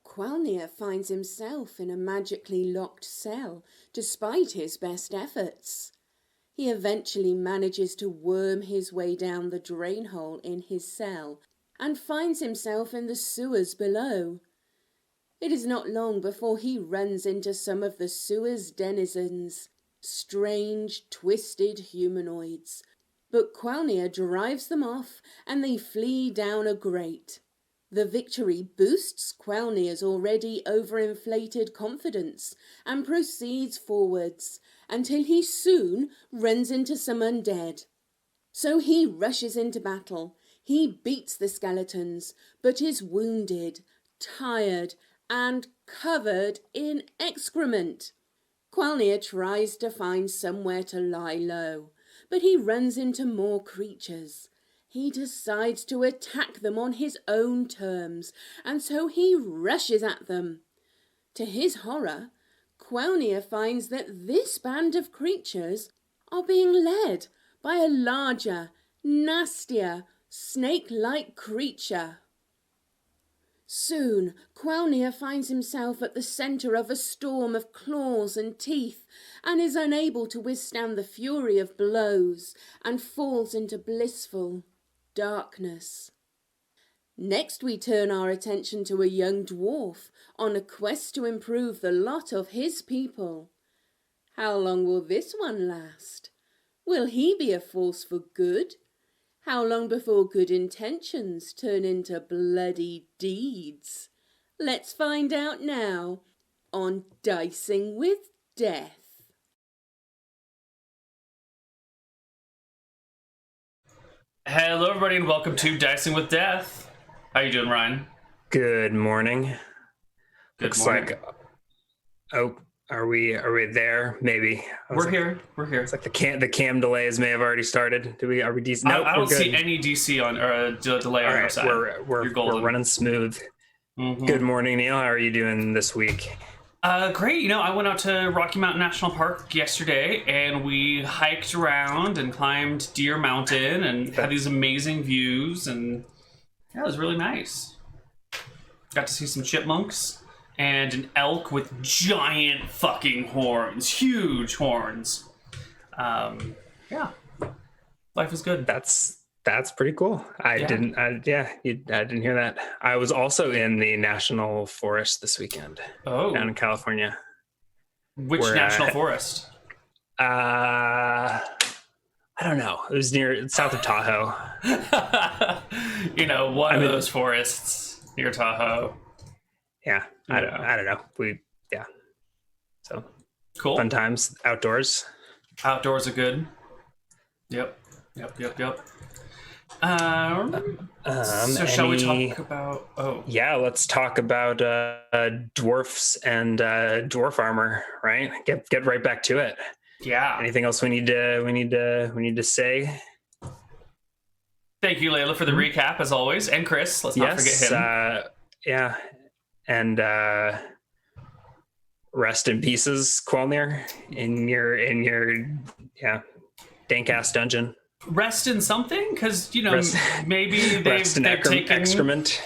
Qualia finds himself in a magically locked cell, despite his best efforts. He eventually manages to worm his way down the drain hole in his cell and finds himself in the sewers below. It is not long before he runs into some of the sewer's denizens, strange, twisted humanoids. But Qualia drives them off and they flee down a grate. The victory boosts Qualia's already overinflated confidence and proceeds forwards until he soon runs into some undead. So he rushes into battle. He beats the skeletons, but is wounded, tired, and covered in excrement. Qualia tries to find somewhere to lie low, but he runs into more creatures. He decides to attack them on his own terms, and so he rushes at them. To his horror, Qualia finds that this band of creatures are being led by a larger, nastier, snake-like creature. Soon, Qualia finds himself at the centre of a storm of claws and teeth and is unable to withstand the fury of blows and falls into blissful darkness. Next we turn our attention to a young dwarf on a quest to improve the lot of his people. How long will this one last? Will he be a force for good? How long before good intentions turn into bloody deeds? Let's find out now on Dicing with Death. Hello, everybody, and welcome to Dicing with Death. How you doing, Ryan? Good morning. Looks like. Oh, are we there? Maybe. We're here. It's like the cam delays may have already started. Are we DC? Nope, I don't see any DC on or delay on our side. We're running smooth. Mm-hmm. Good morning, Neal. How are you doing this week? Great. I went out to Rocky Mountain National Park yesterday, and we hiked around and climbed Deer Mountain and had these amazing views, and yeah, it was really nice. Got to see some chipmunks and an elk with giant fucking horns, huge horns. Yeah, life is good. That's pretty cool. I didn't hear that. I was also in the National Forest this weekend. Oh, down in California. Which national forest? I don't know. It was south of Tahoe. One of those forests near Tahoe. Yeah, I don't know. So cool. Fun times outdoors. Outdoors are good. Yep. So shall we talk about? Oh, yeah. Let's talk about dwarfs and dwarf armor. Right. Get right back to it. Yeah. Anything else we need to say? Thank you, Layla, for the recap as always, and Chris. Let's not forget him. Yeah. And rest in pieces, Qualia, in your dank ass dungeon. Rest in something, because maybe they've taken excrement.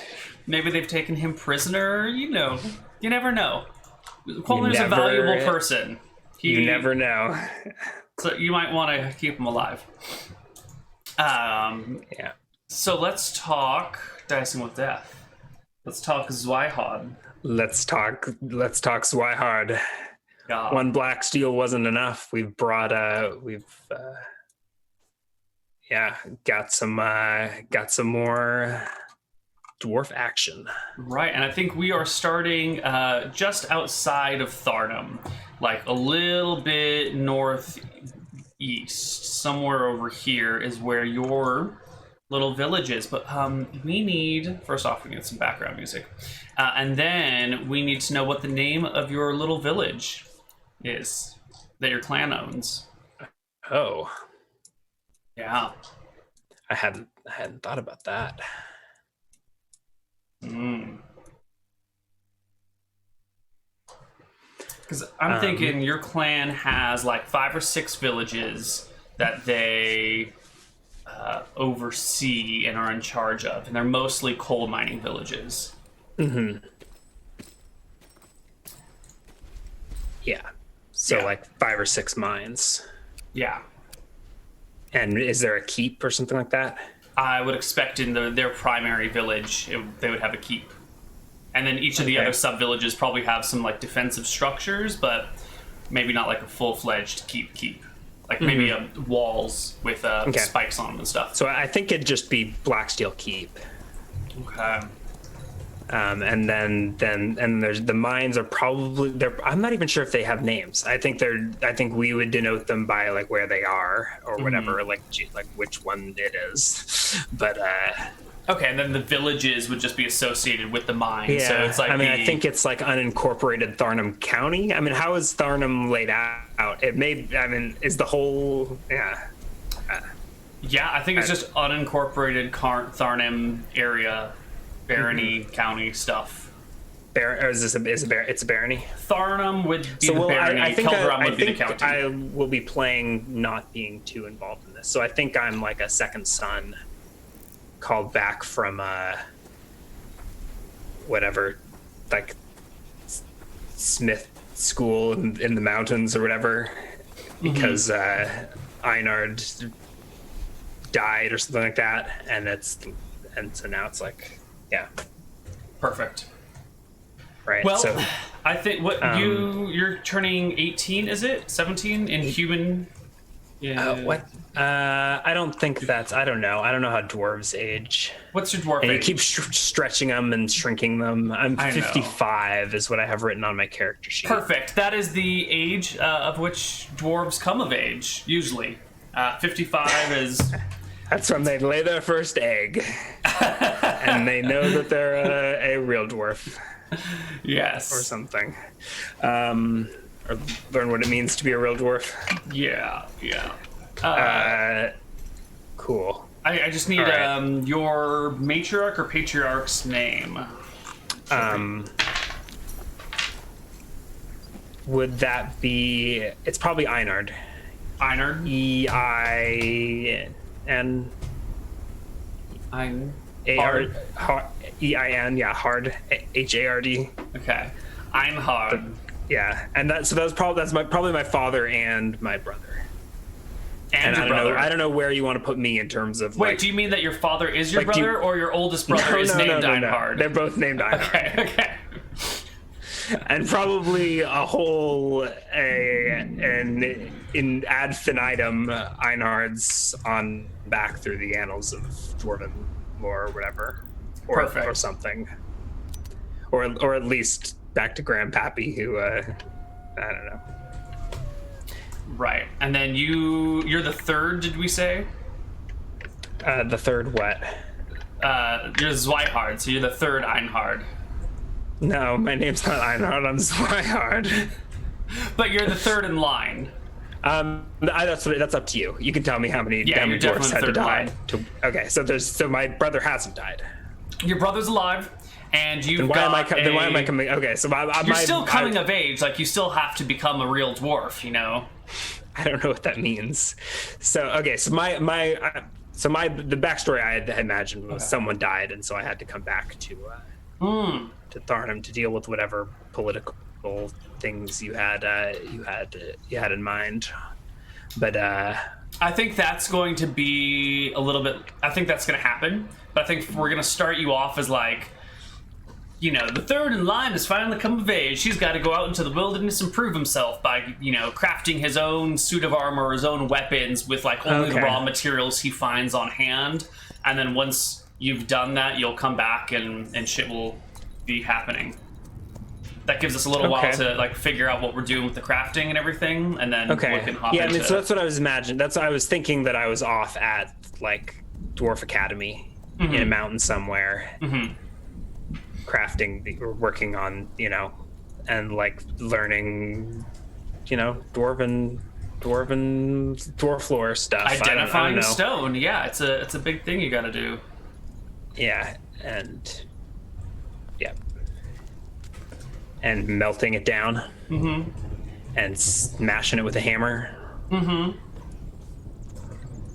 Maybe they've taken him prisoner. You never know. Qualia's a valuable person. You never know. So you might want to keep him alive. Yeah. So let's talk Dicing with Death. Let's talk Zwiehard. Let's talk Zwiehard. God. One black steel wasn't enough. We've got some more dwarf action. Right, and I think we are starting just outside of Tharnum, like a little bit northeast, somewhere over here is where your little village is. But we need some background music, and then we need to know what the name of your little village is that your clan owns. Oh. Yeah. I hadn't thought about that. Because I'm thinking your clan has like 5 or 6 villages that they oversee and are in charge of, and they're mostly coal mining villages. Yeah. So Yeah. like 5 or 6 mines. Yeah. And is there a keep or something like that? I would expect in their primary village, they would have a keep. And then each of the other sub-villages probably have some like defensive structures, but maybe not like a full-fledged keep. Like maybe walls with spikes on them and stuff. So I think it'd just be Blacksteel Keep. Okay. And then there's the mines are probably I'm not even sure if they have names. I think we would denote them by like where they are or whatever, like which one it is. But okay, and then the villages would just be associated with the mine. Yeah, so it's like I think it's like unincorporated Tharnham County. I mean, how is Tharnham laid out? It may. I mean, is the whole yeah, I think it's just unincorporated Tharnham area. Barony County stuff. Or is this it's a barony? Tharnham would be the barony. I think Keldaram would be the county. I will be playing not being too involved in this. So I think I'm like a second son called back from whatever, like Smith school in the mountains or whatever, because Einard died or something like that, and so now it's like. Yeah. Perfect. Right. Well, so, I think you're turning 18, is it? 17 in human? Yeah. What? I don't think that's. I don't know. I don't know how dwarves age. What's your dwarf age? You keep stretching them and shrinking them. I'm 55 is what I have written on my character sheet. Perfect. That is the age of which dwarves come of age, usually. 55 is... That's when they lay their first egg, and they know that they're a real dwarf. Yes. Or something. Or learn what it means to be a real dwarf. Yeah. Cool. I just need your matriarch or patriarch's name. Would that be... It's probably Einard. Einard? E-I-N... Hard. E-I-N, yeah, hard. H-A-R-D. Okay. Einhard. Yeah, and that's probably my father and my brother. And your brother. I don't know where you want to put me in terms of. Wait, do you mean that your father is your brother, or your oldest brother is named Einhard? They're both named Einhard. Okay. And probably a whole in ad infinitum Einhards on back through the annals of dwarven lore or whatever, or something, or at least back to Grandpappy, who I don't know. Right, and then you're the third. Did we say? The third what? You're Zwiehard, so you're the third Einhard. No, my name's not Einhard. I'm Zwiehard. But you're the third in line. That's up to you. You can tell me how many dwarves had to die. Okay, so my brother hasn't died. Your brother's alive, and then why am I coming? Okay, so you're still coming of age. Like you still have to become a real dwarf, you know. I don't know what that means. So okay, so the backstory I had imagined was someone died, and so I had to come back to Tharnham to deal with whatever political things you had in mind. But I think that's going to be a little bit. I think that's going to happen. But I think we're going to start you off as like, you know, the third in line has finally come of age. He's got to go out into the wilderness and prove himself by, you know, crafting his own suit of armor, his own weapons with like only the raw materials he finds on hand. And then once you've done that, you'll come back and shit will be happening. That gives us a little while to like figure out what we're doing with the crafting and everything, and then we can hop into... I mean, so that's what I was imagining. That's what I was thinking, that I was off at like Dwarf Academy in a mountain somewhere, crafting or working on, you know, and like learning, you know, dwarf lore stuff. Identifying stone, yeah, it's a big thing you got to do. Yeah, and melting it down, and smashing it with a hammer.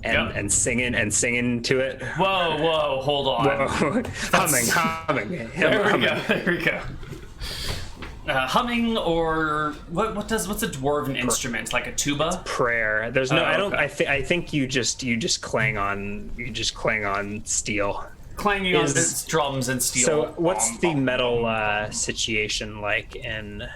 and singing to it. Whoa, hold on. Whoa. humming. There we go. Humming, or what's a dwarven instrument, like a tuba? Prayer. There's no. Okay. I think you just clang on steel. Clanging on its drums and steel. So what's the metal situation like in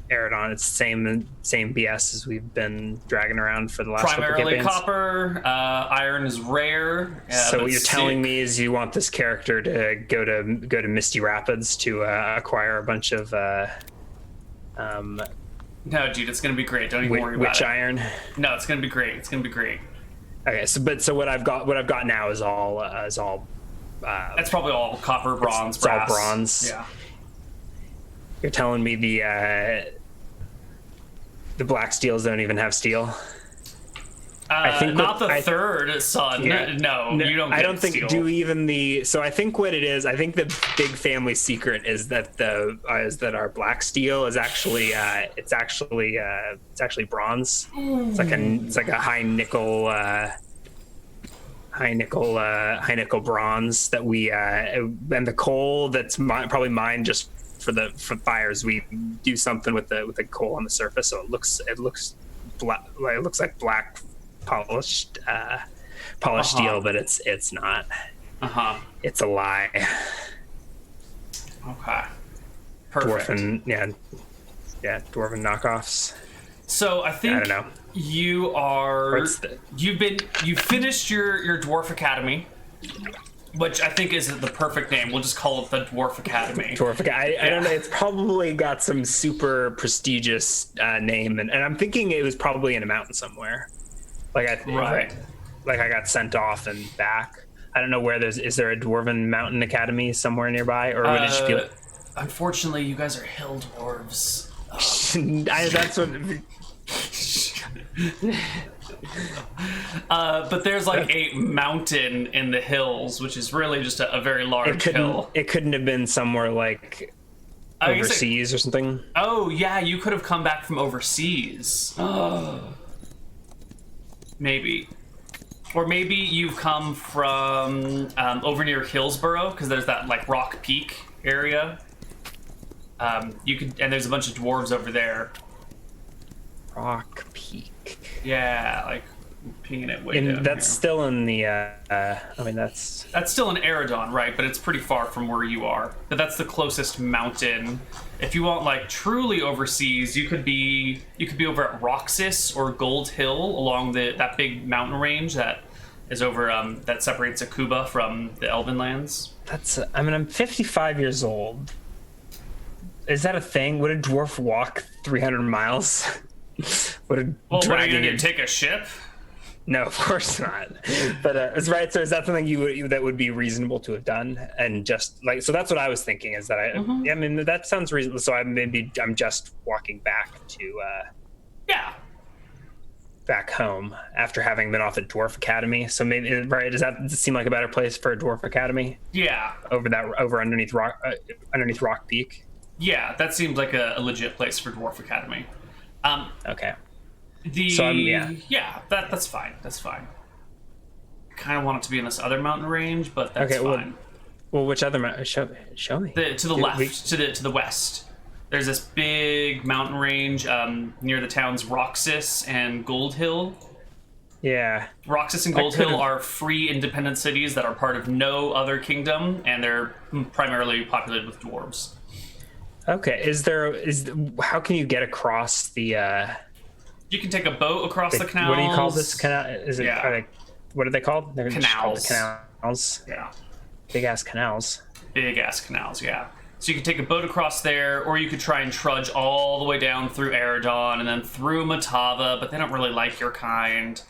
Eridon? It's the same BS as we've been dragging around for the last primarily couple campaigns. copper. Iron is rare. So what you're telling me is you want this character to go to Misty Rapids to acquire a bunch of no, dude, it's gonna be great. Don't even worry about it. Witch iron. No, it's gonna be great. Okay, so what I've got now is all that's probably all copper, bronze, it's brass. all bronze. Yeah. You're telling me the black steels don't even have steel? I think not the third son. Yeah. No, you don't. I don't think steel. do even the. So I think what it is. I think the big family secret is that our black steel is actually it's actually bronze. It's like a high nickel bronze that we and the coal that's probably mined just for fires. We do something with the coal on the surface, so it looks like black polished steel, but it's not. It's a lie. Okay. Perfect. Dwarven knockoffs. So I think I don't know. You finished your Dwarf Academy, which I think is the perfect name. We'll just call it the Dwarf Academy. I don't know. It's probably got some super prestigious name, and I'm thinking it was probably in a mountain somewhere. Like I got sent off and back. I don't know where is there a Dwarven Mountain Academy somewhere nearby, or would it just be like... Unfortunately, you guys are hill dwarves. That's what... But there's like a mountain in the hills, which is really just a very large hill. It couldn't have been somewhere like overseas or something. Oh yeah, you could have come back from overseas. Maybe. Or maybe you've come from over near Hillsborough, because there's that like Rock Peak area. And there's a bunch of dwarves over there. Rock Peak. Yeah, like pinging it way down. That's here. still in the. That's still in Eridon, right? But it's pretty far from where you are. But that's the closest mountain. If you want like truly overseas, you could be over at Roxas or Gold Hill along that big mountain range that is over that separates Akuba from the Elven lands. I'm 55 years old. Is that a thing? Would a dwarf walk 300 miles? What are you gonna do? Take a ship? No, of course not. But it's right. So is that something that would be reasonable to have done? And just like, so that's what I was thinking, is that I mean, that sounds reasonable. So I'm just walking back to back home after having been off at Dwarf Academy. So maybe, right? Does that seem like a better place for a Dwarf Academy? Yeah. Over underneath Rock Peak. Yeah, that seems like a legit place for Dwarf Academy. Okay. That's fine. That's fine. Kind of want it to be in this other mountain range, but that's fine. Well, which other mountain? Show me. To the left, to the west. There's this big mountain range near the towns Roxas and Gold Hill. Yeah. Roxas and Gold Hill are free independent cities that are part of no other kingdom, and they're primarily populated with dwarves. Okay. How can you get across the? You can take a boat across the canals. What do you call this canal? What are they called? They're canals. Just called canals. Yeah. Big ass canals. Yeah. So you could take a boat across there, or you could try and trudge all the way down through Eridon and then through Matava, but they don't really like your kind.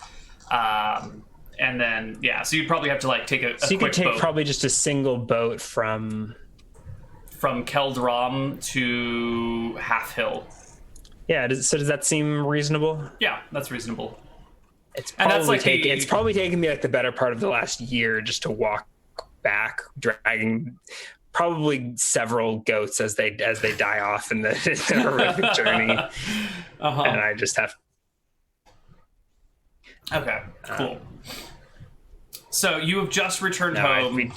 And then so you'd probably have to like take a So you quick could take boat probably just a single boat from Keldram to Half Hill. Yeah. So does that seem reasonable? Yeah, that's reasonable. It's probably taken me like the better part of the last year just to walk back, dragging probably several goats as they die off in the horrific journey. And I just have. Okay, cool. So you have just returned home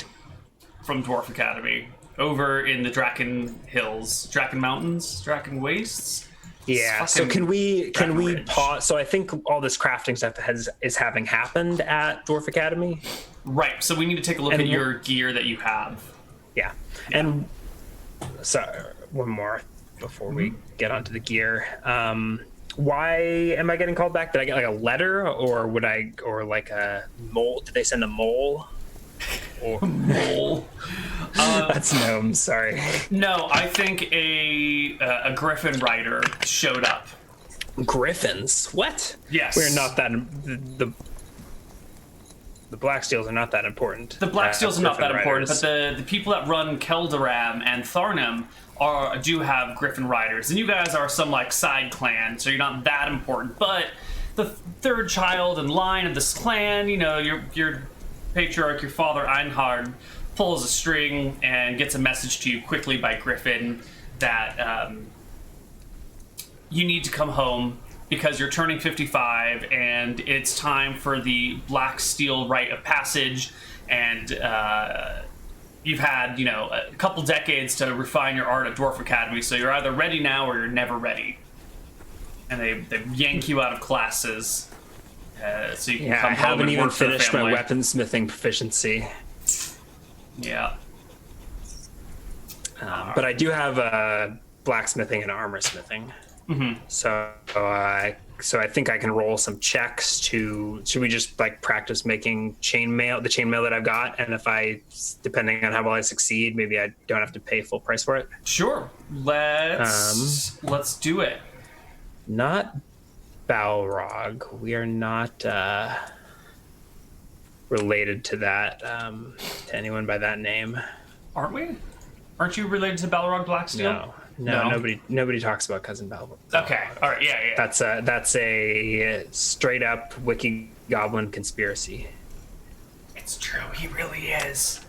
from Dwarf Academy, over in the Draken Hills, Draken Mountains, Draken Wastes. Yeah. So can we pause? So I think all this crafting stuff is having happened at Dwarf Academy. Right. So we need to take a look at your gear that you have. Yeah. And so one more before we get onto the gear. Why am I getting called back? Did I get like a letter, or like a mole? Did they send a mole? Or mole? That's gnomes. Sorry. No, I think a griffin rider showed up. Griffins? What? Yes. We're not that. The black steels are not that important. The black steels are not that important, riders. but the people that run Keldaram and Tharnam do have griffin riders, and you guys are some like side clan, so you're not that important. But the third child in line of this clan, you know, your patriarch, your father Einhard, pulls a string and gets a message to you quickly by Griffin that you need to come home because you're turning 55 and it's time for the Black Steel Rite of Passage, and you've had, you know, a couple decades to refine your art at Dwarf Academy, so you're either ready now or you're never ready. And they yank you out of classes so you can come home. I haven't even finished my weaponsmithing proficiency. Yeah. But I do have blacksmithing and armor smithing. Mm-hmm. So I think I can roll some checks to. Should we just like practice making the chainmail that I've got, and if depending on how well I succeed, maybe I don't have to pay full price for it. Sure. Let's do it. Not Balrog. We are not related to that. To anyone by that name. Aren't we? Aren't you related to Balrog Blacksteel? No, nobody talks about Cousin Balrog. Okay, all right, yeah. That's a straight up wiki goblin conspiracy. It's true, he really is.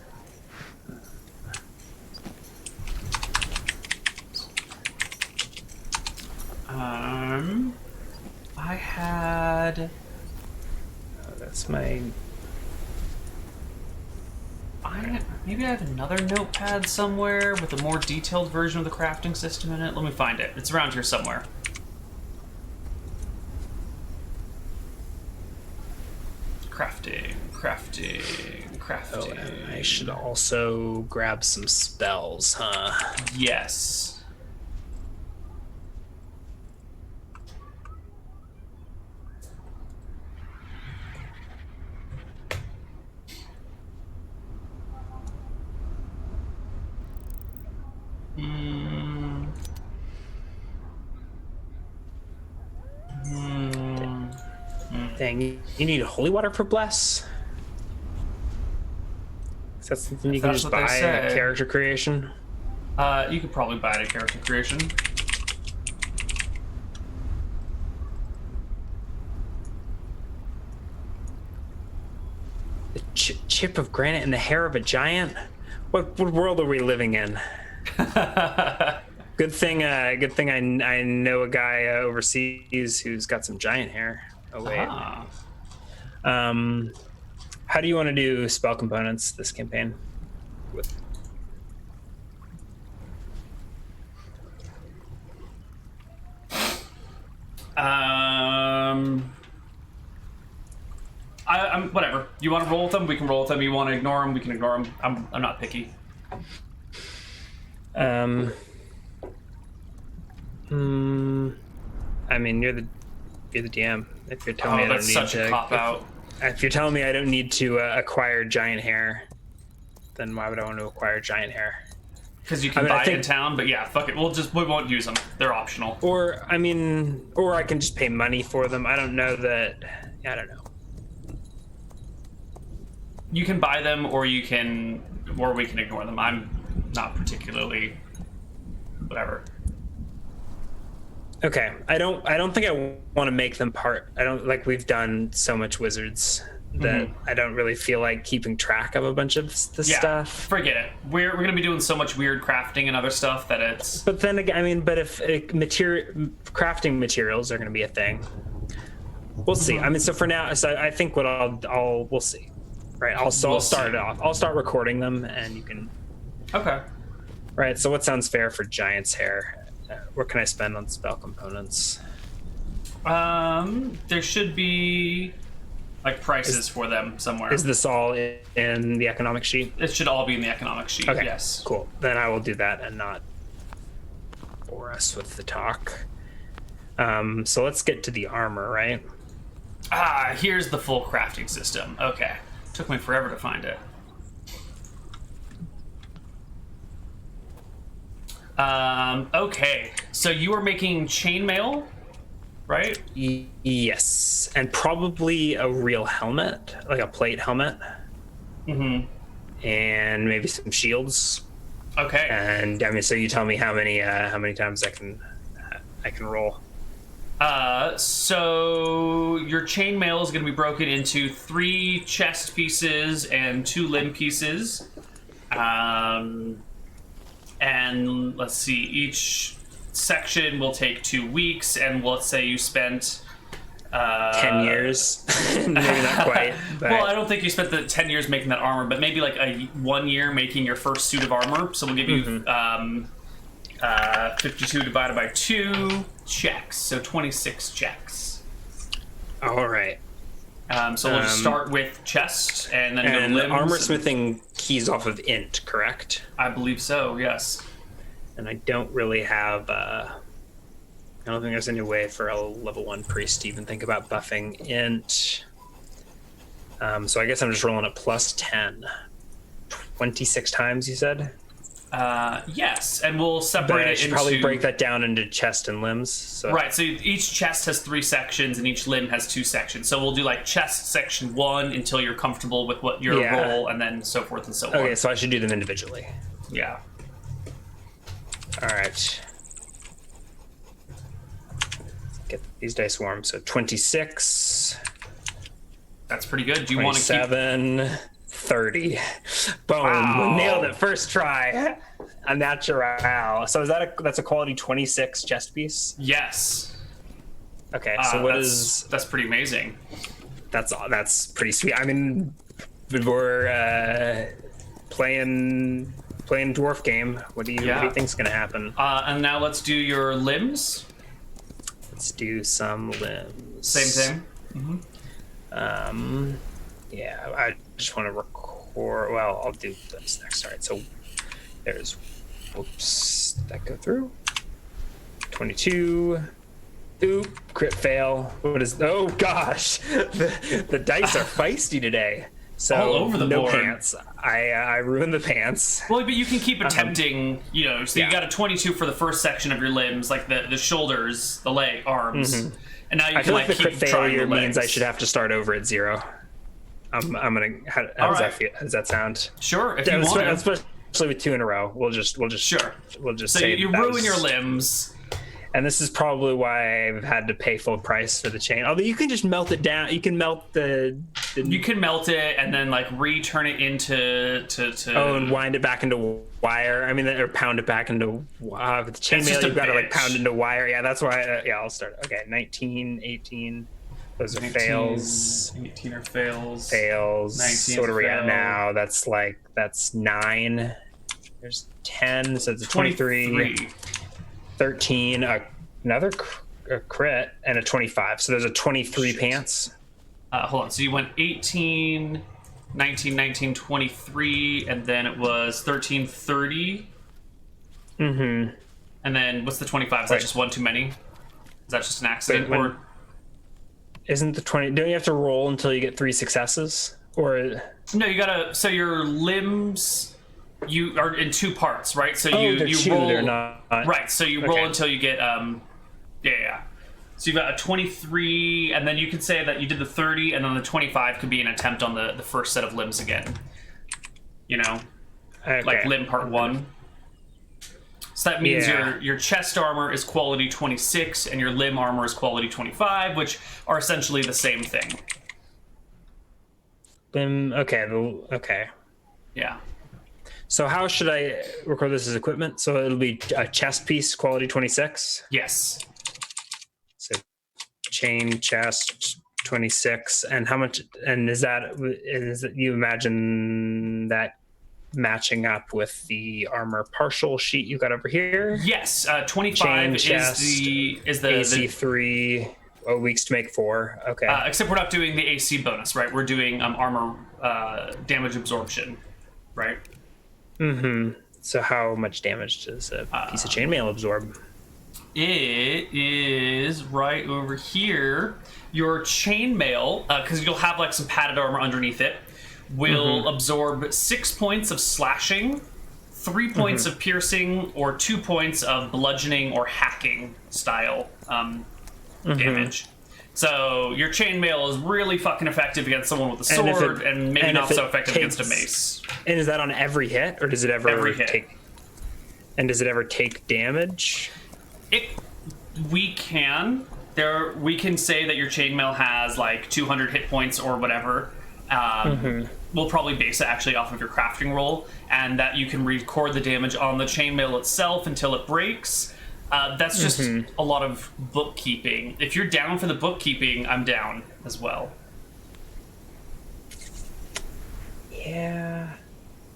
I had. Oh, that's my. Maybe I have another notepad somewhere with a more detailed version of the crafting system in it. Let me find it. It's around here somewhere. Crafting. Oh, and I should also grab some spells, huh? Yes. Dang, you need holy water for bless? Is that something you can just buy at character creation? You could probably buy it at character creation. The chip of granite in the hair of a giant? What world are we living in? Good thing I know a guy overseas who's got some giant hair. Oh wait. How do you want to do spell components this campaign? I'm whatever. You want to roll with them? We can roll with them. You want to ignore them? We can ignore them. I'm not picky. I mean, you're the DM. If you're telling me I don't need such a cop out. If you're telling me I don't need to acquire giant hair, then why would I want to acquire giant hair? Because you can buy it in town, but yeah, fuck it. We won't use them. They're optional. Or I can just pay money for them. I don't know. You can buy them, or we can ignore them. I'm not particularly whatever. Okay, I don't think I want to make them part. I don't like we've done so much wizards that I don't really feel like keeping track of a bunch of the stuff. Forget it. We're gonna be doing so much weird crafting and other stuff that it's. But then again, if crafting materials are gonna be a thing, we'll see. So for now, I think we'll see. Right. I'll start it off. I'll start recording them, and you can. Okay. Right. So what sounds fair for Giant's Hair? What can I spend on spell components? There should be like prices for them somewhere. Is this all in the economic sheet? It should all be in the economic sheet. Okay. Yes. Cool. Then I will do that and not bore us with the talk. So let's get to the armor, right? Here's the full crafting system. Okay. Took me forever to find it. Okay. So you are making chainmail, right? Yes. And probably a real helmet, like a plate helmet. Mm-hmm. And maybe some shields. Okay. And I mean, so you tell me how many times I can roll. So your chainmail is going to be broken into 3 chest pieces and 2 limb pieces. And let's see, each section will take 2 weeks, and let's say you spent 10 years. Maybe not quite. But... Well, I don't think you spent the 10 years making that armor, but maybe like 1 year making your first suit of armor. So we'll give you 52 divided by 2 checks, so 26 checks. All right. So we'll just start with chest, and then and limbs. Armor smithing keys off of int, correct? I believe so. Yes. And I don't really have. I don't think there's any way for a level 1 priest to even think about buffing int. So I guess I'm just rolling a plus 10. 26 times, you said? Yes, and we'll separate it into... probably break that down into chest and limbs. So. Right, so each chest has 3 sections, and each limb has 2 sections. So we'll do like chest section 1 until you're comfortable with what your roll, and then so forth and so on. Okay, so I should do them individually. Yeah. All right. Get these dice warm. So 26. That's pretty good. Do you want to keep... 27, 30. Boom. Wow. Nailed it. First try. A natural. So that's a quality 26 chest piece? Yes. Okay, so that's pretty amazing. That's pretty sweet. I mean, we're playing dwarf game. What do you think's gonna happen? And now let's do your limbs. Let's do some limbs. Same thing. Mm-hmm. Yeah, I just want to record. Well, I'll do this next. All right, so there's. Whoops, did that go through? 22. Oop, crit fail. What is? Oh gosh, the dice are feisty today. So all over the board. Pants. I ruined the pants. Well, but you can keep attempting. So you got a 22 for the first section of your limbs, like the shoulders, the leg, arms, and now you I can feel like the keep crit trying failure your legs. means I should have to start over at 0. I'm gonna. How does that feel? How does that sound? Sure, if you want to. Especially with 2 in a row, we'll just sure. We'll just so say you ruin your limbs. And this is probably why I've had to pay full price for the chain. Although you can just melt it down. You can melt the You can melt it and then like return it into and wind it back into wire. I mean, or pound it back into the chainmail. You've got to like pound into wire. Yeah, that's why. I'll start. Okay, 19, 18. Those are 19, fails. 18 are fails. Fails. 19 So what are we at fail. now? That's 9. There's 10. So it's a 23. 13, another crit, and a 25. So there's a 23 pants. Hold on. So you went 18, 19, 19, 23, and then it was 13, 30. Mm-hmm. And then what's the 25? Is that just one too many? Is that just an accident? Or isn't the 20... Don't you have to roll until you get 3 successes? Or... No, you gotta... So your limbs... You are in 2 parts, right? So they're you 2, roll... They're not... Right, so you roll until you get... Yeah. So you've got a 23, and then you could say that you did the 30, and then the 25 could be an attempt on the first set of limbs again. Okay. Like limb part 1. So that means your chest armor is quality 26, and your limb armor is quality 25, which are essentially the same thing. Okay. Yeah. So how should I record this as equipment? So it'll be a chest piece, quality 26? Yes. So chain, chest, 26. And how much? And is that you imagine that matching up with the armor partial sheet you got over here? Yes, 25 is the AC 3. Weeks to make 4. Okay. Except we're not doing the AC bonus, right? We're doing armor damage absorption, right? Mm-hmm. So how much damage does a piece of chainmail absorb? It is right over here. Your chainmail, because you'll have like some padded armor underneath it, will absorb 6 points of slashing, 3 points of piercing, or 2 points of bludgeoning or hacking style damage. So your chainmail is really fucking effective against someone with a sword, and maybe not so effective against a mace. And is that on every hit, or does it ever take? And does it ever take damage? We can say that your chainmail has like 200 hit points or whatever. We'll probably base it actually off of your crafting roll, and that you can record the damage on the chainmail itself until it breaks. That's just a lot of bookkeeping. If you're down for the bookkeeping, I'm down as well. Yeah.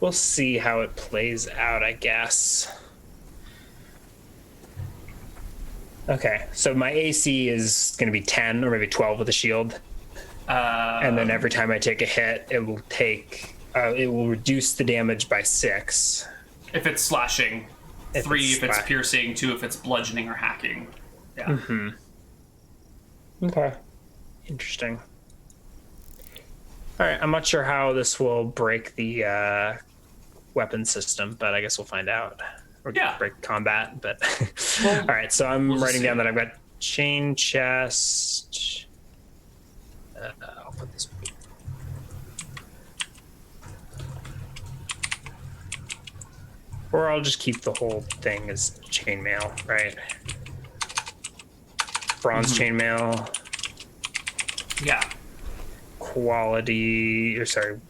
We'll see how it plays out, I guess. Okay, so my AC is going to be 10 or maybe 12 with a shield. And then every time I take a hit, it will reduce the damage by 6. If it's slashing. 3 if it's piercing, 2 if it's bludgeoning or hacking. Yeah. Okay. Interesting. All right, I'm not sure how this will break the weapon system, but I guess we'll find out. Or break combat, but... Well, all right, so I'm writing down that I've got chain chest. I'll put this... Or I'll just keep the whole thing as chainmail, right? Bronze chainmail. Yeah. Quality, or sorry,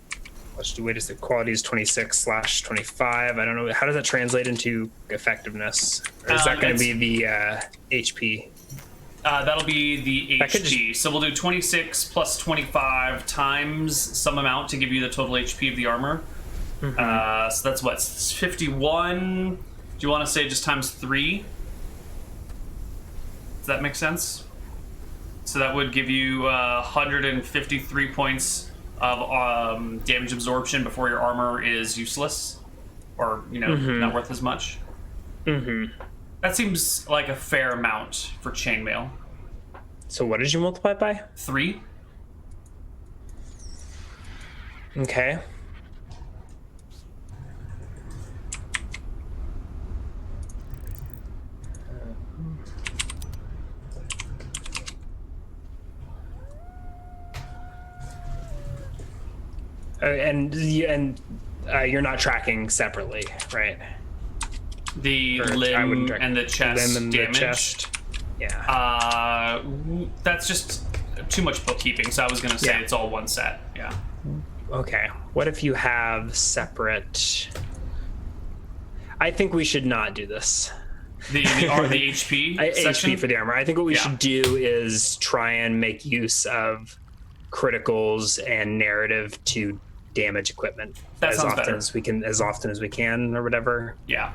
wait, is the quality is 26/25. I don't know. How does that translate into effectiveness? Or is that going to be the HP? That'll be the HP. So we'll do 26 plus 25 times some amount to give you the total HP of the armor. So that's what, 51. Do you want to say just times 3? Does that make sense? So that would give you 153 points of damage absorption before your armor is useless, or not worth as much. That seems like a fair amount for chainmail. So what did you multiply it by? 3. Okay. And you're not tracking separately, right? The limb and the chest damage. Yeah. That's just too much bookkeeping, so I was going to say it's all one set. Yeah. Okay. What if you have separate... I think we should not do this. The HP section? HP for the armor. I think what we should do is try and make use of criticals and narrative to damage equipment as often as we can, or whatever. Yeah.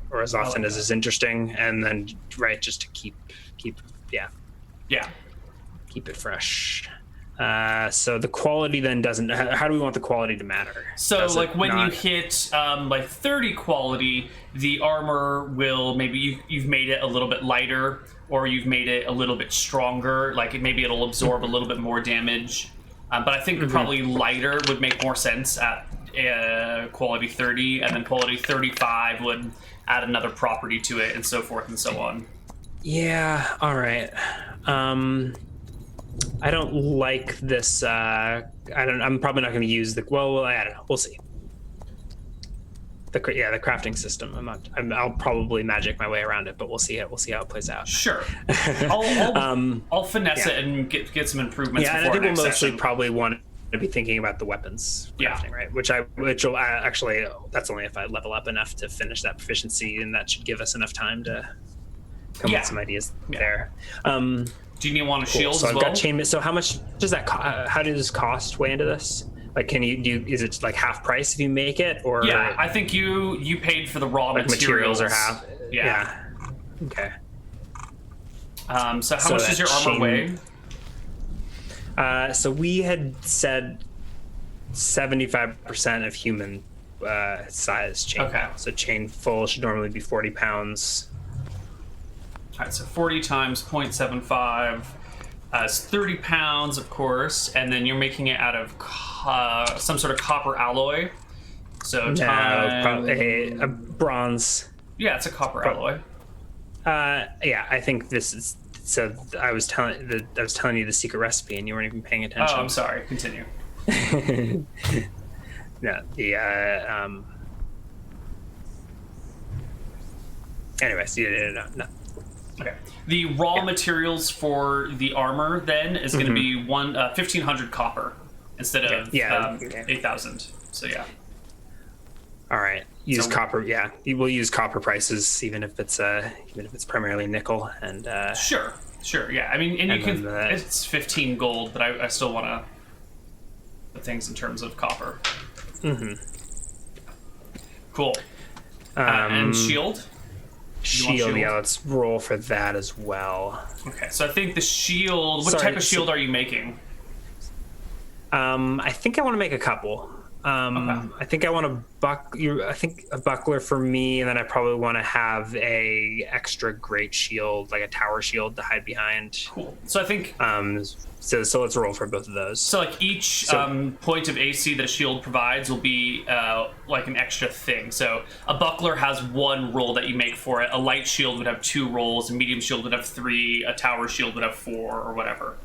Or as often as is interesting, and then just to keep it fresh. So the quality then doesn't. How do we want the quality to matter? So like when you hit like 30 quality, the armor will you've made it a little bit lighter, or you've made it a little bit stronger. Like maybe it'll absorb a little bit more damage. But I think probably lighter would make more sense at quality 30, and then quality 35 would add another property to it, and so forth and so on. Yeah. All right. I don't like this. I'm probably not going to use the. Well, I don't know. We'll see. The crafting system. I'll probably magic my way around it, but we'll see it. We'll see how it plays out. Sure. I'll finesse it and get some improvements. Yeah, and I think we'll mostly probably want to be thinking about the weapons crafting, right? Which will actually, that's only if I level up enough to finish that proficiency, and that should give us enough time to come with some ideas there. Do you want a Cool. shield So as I've well? got chainmail. So how much does that? How does cost weigh into this? Like, can you do? Is it like half price if you make it, or Yeah, I think you paid for the raw like materials are half? Yeah. Okay. So how much does your armor weigh? So we had said 75% of human size chain. Okay. So chain full should normally be 40 pounds. All right, so 40 times 0.75 is 30 pounds, of course, and then you're making it out of some sort of copper alloy. So probably a bronze. Yeah, it's a copper alloy. Yeah, I think this is. So I was telling you the secret recipe, and you weren't even paying attention. Oh, I'm sorry. Continue. No, anyways, no. Okay. The raw materials for the armor then is going to be 1,500 copper instead of 8,000. So yeah. All right. Use copper. Yeah, we'll use copper prices even if it's primarily nickel and. Sure. Yeah. I mean, and you can. It's 15 gold, but I still want to put things in terms of copper. Mm-hmm. Cool. And shield. Shield, yeah, let's roll for that as well. Okay, so I think the shield. What type of shield are you making? I think I want to make a couple. I think I want I think a buckler for me, and then I probably want to have a extra great shield, like a tower shield to hide behind. Cool. So I think. So let's roll for both of those. So like each point of AC that a shield provides will be like an extra thing. So a buckler has one roll that you make for it. A light shield would have 2 rolls. A medium shield would have 3. A tower shield would have 4, or whatever.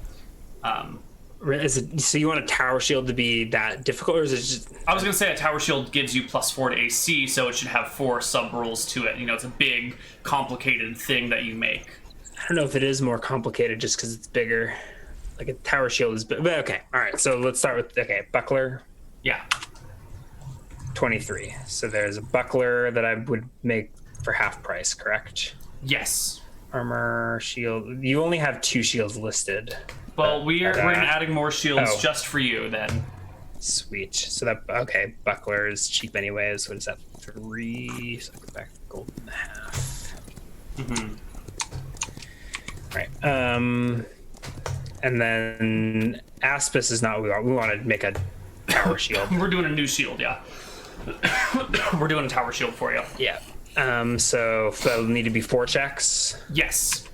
So you want a tower shield to be that difficult, or is it just? I was gonna say a tower shield gives you +4 to AC, so it should have 4 sub rolls to it. You know, it's a big, complicated thing that you make. I don't know if it is more complicated just because it's bigger. Like a tower shield is big, but okay. All right, so let's start with buckler. Yeah. 23. So there's a buckler that I would make for half price, correct? Yes. Armor, shield. You only have 2 shields listed. Well, we're adding more shields just for you then. Sweet. So buckler is cheap anyways. What is that? 3. So I go back to gold and a half. All right. And then Aspis is not what we want. We want to make a tower shield. We're doing a new shield, yeah. We're doing a tower shield for you. Yeah. So that'll need to be 4 checks. Yes.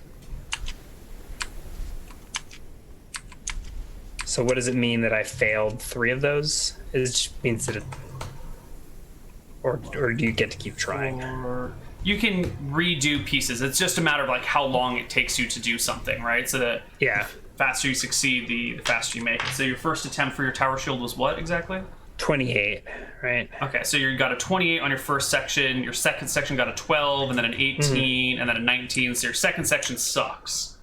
So what does it mean that I failed 3 of those? It just means that or do you get to keep trying? Or you can redo pieces. It's just a matter of like how long it takes you to do something, right? So that the faster you succeed, the faster you make it. So your first attempt for your tower shield was what exactly? 28, right? Okay, so you got a 28 on your first section. Your second section got a 12, and then an 18, and then a 19. So your second section sucks.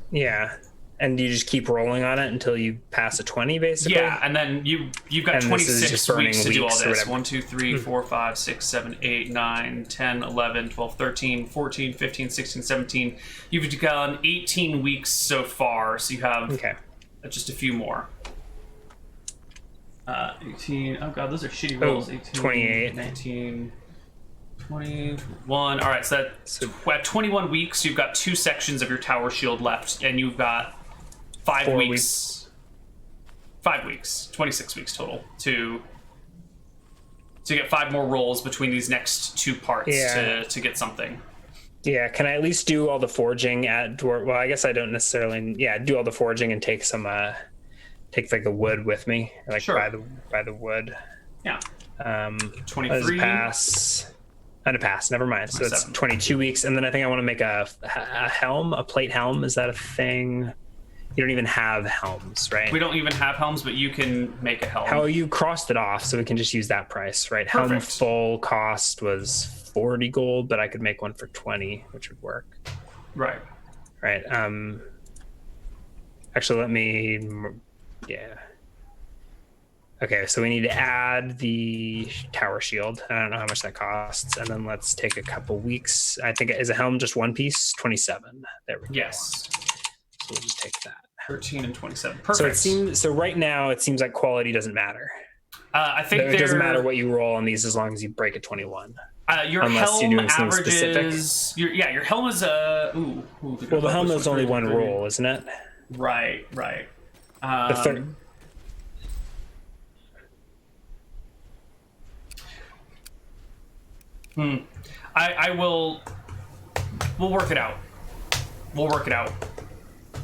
Yeah. And you just keep rolling on it until you pass a 20, basically? Yeah, and then you've got 26 weeks to do all this. 1, 2, 3, 4, 5, 6, 7, 8, 9, 10, 11, 12, 13, 14, 15, 16, 17. You've done 18 weeks so far, so you have just a few more. 18. Oh, God, those are shitty rolls. 18, 28. 19, 21. All right, so at 21 weeks, you've got 2 sections of your tower shield left, and you've got 5 weeks. 5 weeks. 26 weeks total to get 5 more rolls between these next 2 parts to get something. Yeah, can I at least do all the forging at Dwarf? Well, I guess I don't necessarily. Yeah, do all the forging and take some like the wood with me, like buy the wood. Yeah. 23 pass. And a pass. Never mind. So it's 22 weeks, and then I think I want to make a helm, a plate helm. Is that a thing? You don't even have helms, right? We don't even have helms, but you can make a helm. How you crossed it off, so we can just use that price, right? Perfect. Helm full cost was 40 gold, but I could make one for 20, which would work. Right. Right. Actually, let me. Yeah. Okay, so we need to add the tower shield. I don't know how much that costs, and then let's take a couple weeks. I think is a helm just one piece, 27. There we go. Yes. So we'll just take that. 13 and 27. Perfect. So right now it seems like quality doesn't matter. I think it doesn't matter what you roll on these as long as you break a 21. Your unless helm you're doing something averages. specific. Your helm is a. Well, the helm is only one roll, isn't it? Right. The third. I will. We'll work it out.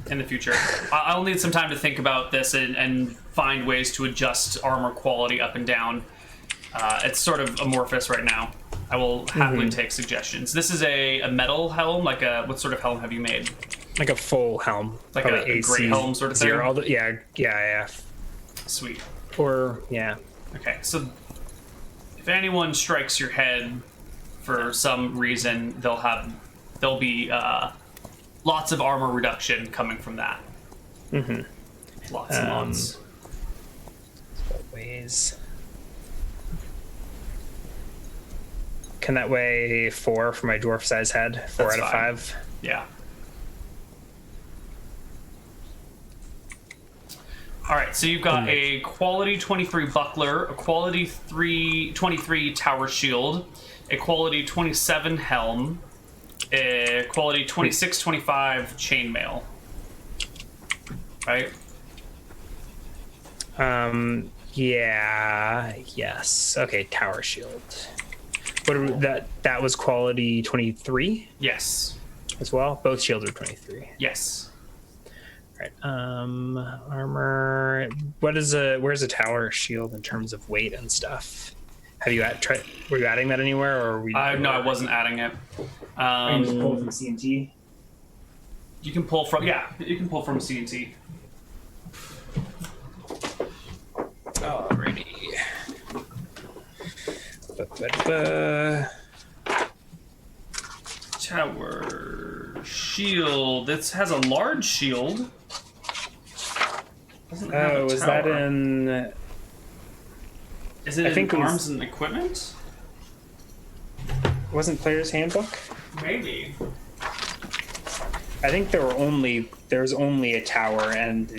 In the future. I'll need some time to think about this and find ways to adjust armor quality up and down. It's sort of amorphous right now. I will happily take suggestions. This is a metal helm. What sort of helm have you made? Like a full helm. Like a gray helm sort of thing? Yeah. Sweet. Yeah. Okay, so if anyone strikes your head for some reason, there'll be lots of armor reduction coming from that. Lots and lots. What ways? Can that weigh 4 for my dwarf size head? 4 That's out of fine. 5? Yeah. All right, so you've got a quality 23 buckler, a quality 23 tower shield, a quality 27 helm, a quality 26-25 chainmail. Right? Yeah. Yes. Okay, tower shield. That was quality 23? Yes. As well? Both shields are 23. Yes. All right. Armor. Where's a tower shield in terms of weight and stuff? Have you were you adding that anywhere, or were we? No, I wasn't adding it. Can you just pull from C&T? You can pull from C&T. Alrighty. Tower shield. This has a large shield. Was that in? Is it in arms and equipment? Wasn't Player's Handbook? Maybe. I think there's only a tower, and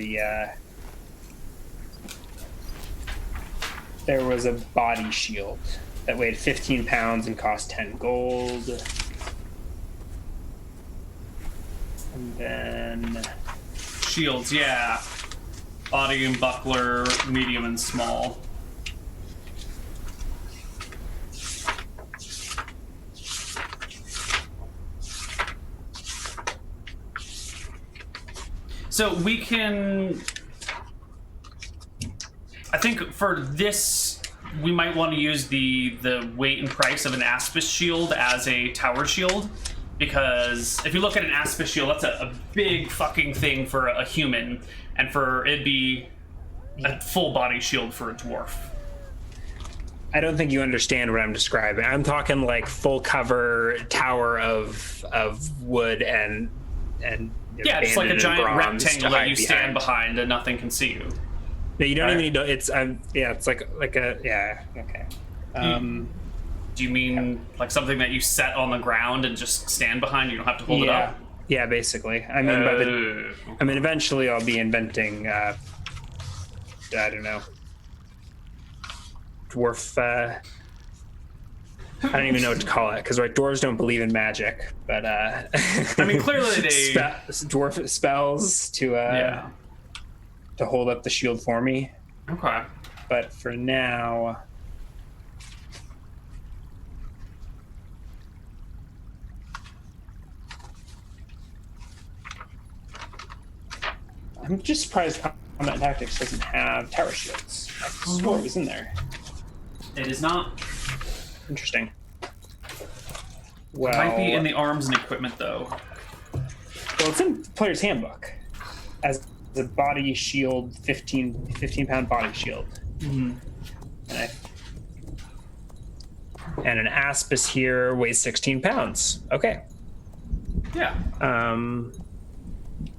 there was a body shield that weighed 15 pounds and cost 10 gold. And then shields, yeah. Body and buckler, medium and small. So we can, I think for this, we might want to use the weight and price of an Aspis shield as a tower shield, because if you look at an Aspis shield, that's a big fucking thing for a human, and it'd be a full body shield for a dwarf. I don't think you understand what I'm describing. I'm talking like full cover tower of wood and yeah, it's like a giant rectangle that you stand behind, and nothing can see you. No, you don't even need to. It's it's like a okay. Do you mean like something that you set on the ground and just stand behind? You don't have to hold it up. Yeah, basically. I mean, eventually I'll be inventing. I don't know. Dwarf. I don't even know what to call it, because dwarves don't believe in magic, but I mean, clearly they dwarf spells to hold up the shield for me. Okay. But for now, I'm just surprised Combat Tactics doesn't have tower shields. I swore it was in there. It is not. Interesting. Well, it might be in the arms and equipment, though. Well, it's in Player's Handbook as the body shield, 15 pound body shield. Mm-hmm. And an Aspis here weighs 16 pounds. Okay. Yeah.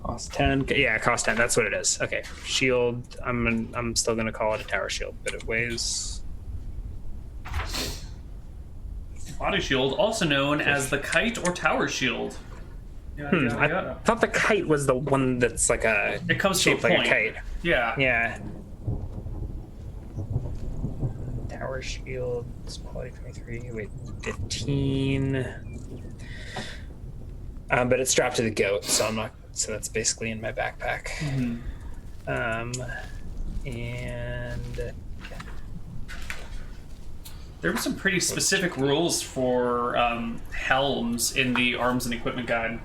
Cost 10. Yeah, cost 10. That's what it is. Okay. Shield. I'm still gonna call it a tower shield, but it weighs. Body shield, also known as the kite or tower shield. I thought the kite was the one that's like a. It comes shaped to a like point. a kite. Yeah. Yeah. Tower shields, quality 23. Wait, 15. But it's strapped to the goat, so I'm not. So that's basically in my backpack. And there were some pretty specific rules for helms in the arms and equipment guide.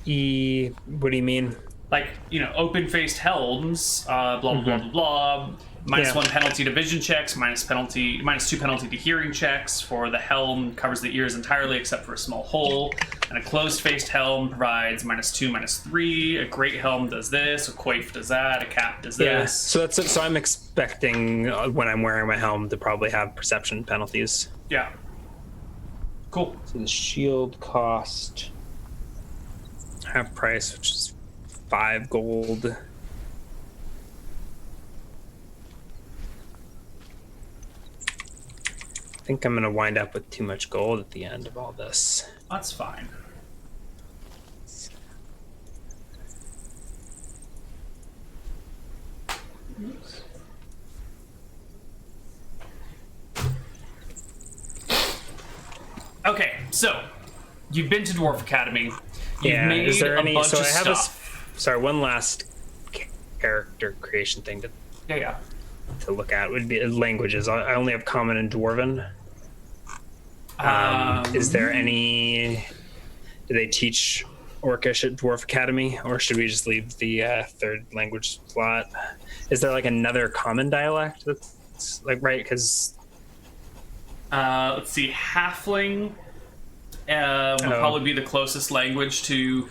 What do you mean? Like, open-faced helms, blah, blah, blah, blah, blah. -1 penalty to vision checks, -2 penalty to hearing checks. For the helm, covers the ears entirely except for a small hole. And a closed-faced helm provides -2, -3. A great helm does this. A coif does that. A cap does this. So I'm expecting when I'm wearing my helm to probably have perception penalties. Yeah. Cool. So the shield cost half price, which is 5 gold. I think I'm going to wind up with too much gold at the end of all this. That's fine. Okay, so you've been to Dwarf Academy. You've made is there any? bunch So of I have stuff. one last character creation thing Yeah. to look at would be languages. I only have Common and Dwarven. Is there any? Do they teach Orcish at Dwarf Academy, or should we just leave the third language slot? Is there like another common dialect that's like right? Because let's see, Halfling would probably be the closest language to.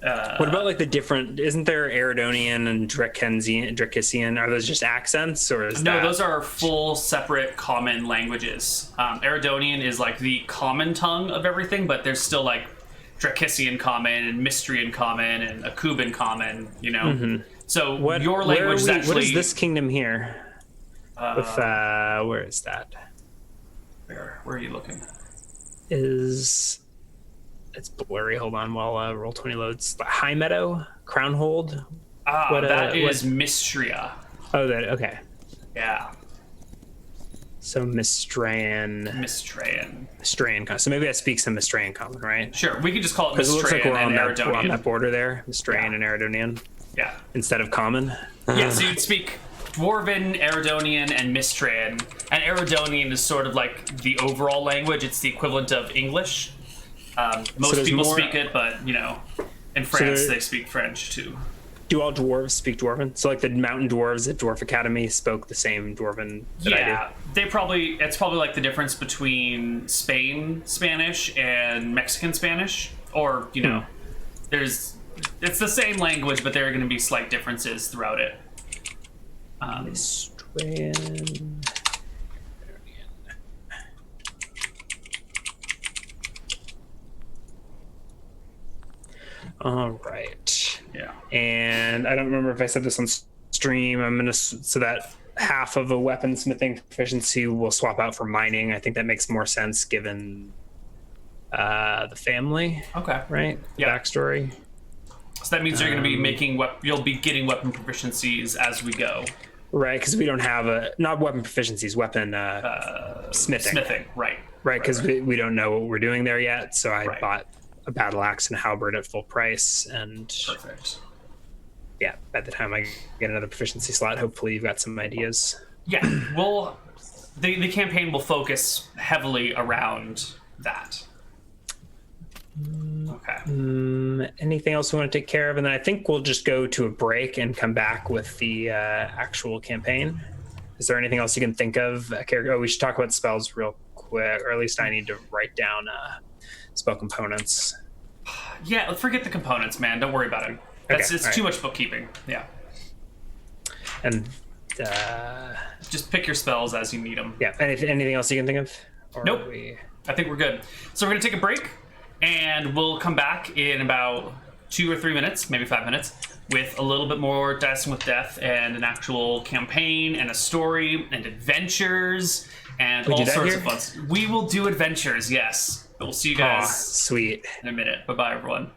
What about like the different? Isn't there Eridonian and Dracissian? Are those just accents, or is No, those are full separate common languages. Eridonian is like the common tongue of everything, but there's still like Dracissian common and Mystrian common and Akuban common. So your language is actually. What is this kingdom here? Where is that? Where are you looking? It's blurry. Hold on while Roll20 loads. High Meadow, Crownhold. That is Mystria. Oh, okay. Yeah. So Mystrian. So maybe I speak some Mystrian common, right? Sure, we could just call it Because it looks like Mystrian we're and on Eridonian. that border there, Mystrian and Eridonian. Yeah. Instead of common. Yeah, so you'd speak Dwarven, Eridonian, and Mystrian. And Eridonian is sort of like the overall language. It's the equivalent of English. Most people speak it, but, in France they speak French too. Do all dwarves speak Dwarven? So like the mountain dwarves at Dwarf Academy spoke the same Dwarven that I do? It's probably like the difference between Spain Spanish and Mexican Spanish. Or, it's the same language, but there are going to be slight differences throughout it. Mystrian. All right. Yeah. And I don't remember if I said this on stream. So that half of a weaponsmithing proficiency will swap out for mining. I think that makes more sense given the family. Okay. Right? Yeah. Backstory. So that means you're going to be you'll be getting weapon proficiencies as we go. Right, because we don't have not weapon proficiencies, weapon smithing. Smithing, right. Right, because we don't know what we're doing there yet. So I bought a battle axe and a halberd at full price, and perfect. Yeah, by the time I get another proficiency slot, hopefully you've got some ideas. Yeah, the campaign will focus heavily around that. Okay. Anything else we want to take care of? And then I think we'll just go to a break and come back with the actual campaign. Is there anything else you can think of? We should talk about spells real quick, or at least I need to write down spell components. Yeah, forget the components, man. Don't worry about it. It's too much bookkeeping. Yeah. And just pick your spells as you need them. Yeah. Anything else you can think of? Or nope. I think we're good. So we're gonna take a break, and we'll come back in about 2 or 3 minutes, maybe 5 minutes, with a little bit more Dicing with Death and an actual campaign and a story and adventures and all sorts of fun. We will do adventures, yes. But we'll see you guys sweet. in a minute. Bye-bye, everyone.